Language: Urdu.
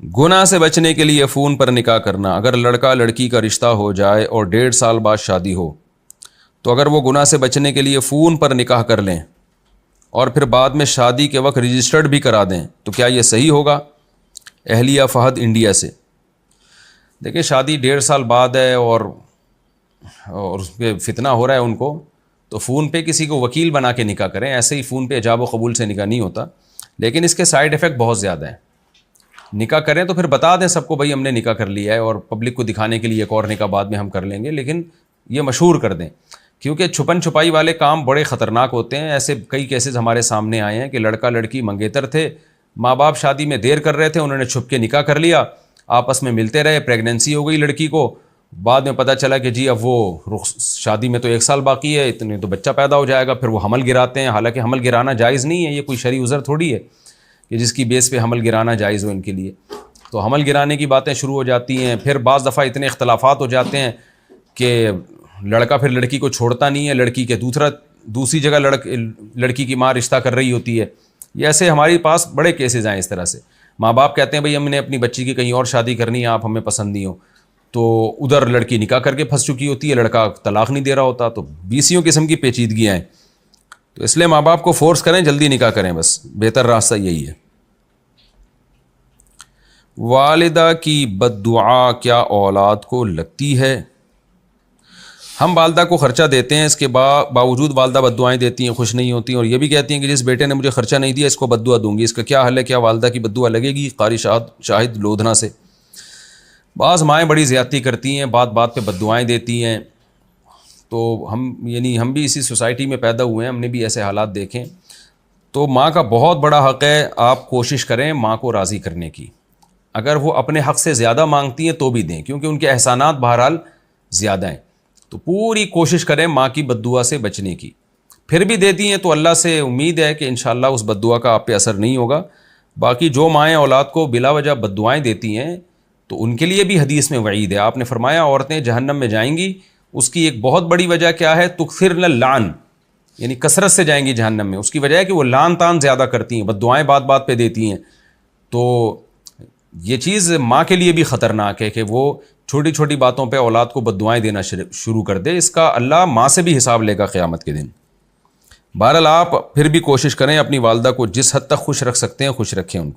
گناہ سے بچنے کے لیے فون پر نکاح کرنا. اگر لڑکا لڑکی کا رشتہ ہو جائے اور 1.5 سال بعد شادی ہو تو اگر وہ گناہ سے بچنے کے لیے فون پر نکاح کر لیں اور پھر بعد میں شادی کے وقت رجسٹرڈ بھی کرا دیں تو کیا یہ صحیح ہوگا؟ اہلیہ فہد انڈیا سے. دیکھیں شادی 1.5 سال بعد ہے اور اس پہ فتنہ ہو رہا ہے ان کو، تو فون پہ کسی کو وکیل بنا کے نکاح کریں. ایسے ہی فون پہ ایجاب و قبول سے نکاح نہیں ہوتا، لیکن اس کے سائیڈ ایفیکٹ بہت زیادہ ہیں. نکاح کریں تو پھر بتا دیں سب کو بھائی ہم نے نکاح کر لیا ہے، اور پبلک کو دکھانے کے لیے ایک اور نکاح بعد میں ہم کر لیں گے، لیکن یہ مشہور کر دیں، کیونکہ چھپن چھپائی والے کام بڑے خطرناک ہوتے ہیں. ایسے کئی کیسز ہمارے سامنے آئے ہیں کہ لڑکا لڑکی منگیتر تھے، ماں باپ شادی میں دیر کر رہے تھے، انہوں نے چھپ کے نکاح کر لیا، آپس میں ملتے رہے، پریگننسی ہو گئی لڑکی کو، بعد میں پتہ چلا کہ جی اب وہ شادی میں تو 1 سال باقی ہے، اتنے تو بچہ پیدا ہو جائے گا. پھر وہ حمل گراتے ہیں، حالانکہ حمل گرانا جائز نہیں ہے، یہ کوئی شرعی عذر تھوڑی ہے کہ جس کی بیس پہ حمل گرانا جائز ہو ان کے لیے. تو حمل گرانے کی باتیں شروع ہو جاتی ہیں. پھر بعض دفعہ اتنے اختلافات ہو جاتے ہیں کہ لڑکا پھر لڑکی کو چھوڑتا نہیں ہے، لڑکی کے دوسری جگہ لڑکی کی ماں رشتہ کر رہی ہوتی ہے. یہ ایسے ہمارے پاس بڑے کیسز آئے اس طرح سے. ماں باپ کہتے ہیں بھئی ہم نے اپنی بچی کی کہیں اور شادی کرنی ہے، آپ ہمیں پسند نہیں ہو، تو ادھر لڑکی نکاح کر کے پھنس چکی ہوتی ہے، لڑکا طلاق نہیں دے رہا ہوتا. تو 20 قسم کی پیچیدگیاں ہیں. تو اس لیے ماں باپ کو فورس کریں جلدی نکاح کریں، بس بہتر راستہ یہی ہے. والدہ کی بد دعا کیا اولاد کو لگتی ہے؟ ہم والدہ کو خرچہ دیتے ہیں، اس کے باوجود والدہ بد دعائیں دیتی ہیں، خوش نہیں ہوتی ہیں، اور یہ بھی کہتی ہیں کہ جس بیٹے نے مجھے خرچہ نہیں دیا اس کو بد دعا دوں گی. اس کا کیا حل ہے؟ کیا والدہ کی بد دعا لگے گی؟ قاری شاہد لودھنا سے. بعض مائیں بڑی زیادتی کرتی ہیں، بات بات پہ بد دعائیں دیتی ہیں. تو ہم بھی اسی سوسائٹی میں پیدا ہوئے ہیں، ہم نے بھی ایسے حالات دیکھیں. تو ماں کا بہت بڑا حق ہے، آپ کوشش کریں ماں کو راضی کرنے کی. اگر وہ اپنے حق سے زیادہ مانگتی ہیں تو بھی دیں، کیونکہ ان کے احسانات بہرحال زیادہ ہیں. تو پوری کوشش کریں ماں کی بد دعا سے بچنے کی. پھر بھی دیتی ہیں تو اللہ سے امید ہے کہ انشاءاللہ اس بد دعا کا آپ پہ اثر نہیں ہوگا. باقی جو مائیں اولاد کو بلا وجہ بد دعائیں دیتی ہیں تو ان کے لیے بھی حدیث میں وعید ہے. آپ نے فرمایا عورتیں جہنم میں جائیں گی. اس کی ایک بہت بڑی وجہ کیا ہے؟ تکثرن اللعن، یعنی کثرت سے جائیں گی جہنم میں. اس کی وجہ ہے کہ وہ لعن تان زیادہ کرتی ہیں، بد دعائیں بات بات پہ دیتی ہیں. تو یہ چیز ماں کے لیے بھی خطرناک ہے کہ وہ چھوٹی چھوٹی باتوں پہ اولاد کو بد دعائیں دینا شروع کر دے. اس کا اللہ ماں سے بھی حساب لے گا قیامت کے دن. بہرحال آپ پھر بھی کوشش کریں اپنی والدہ کو جس حد تک خوش رکھ سکتے ہیں خوش رکھیں ان کو.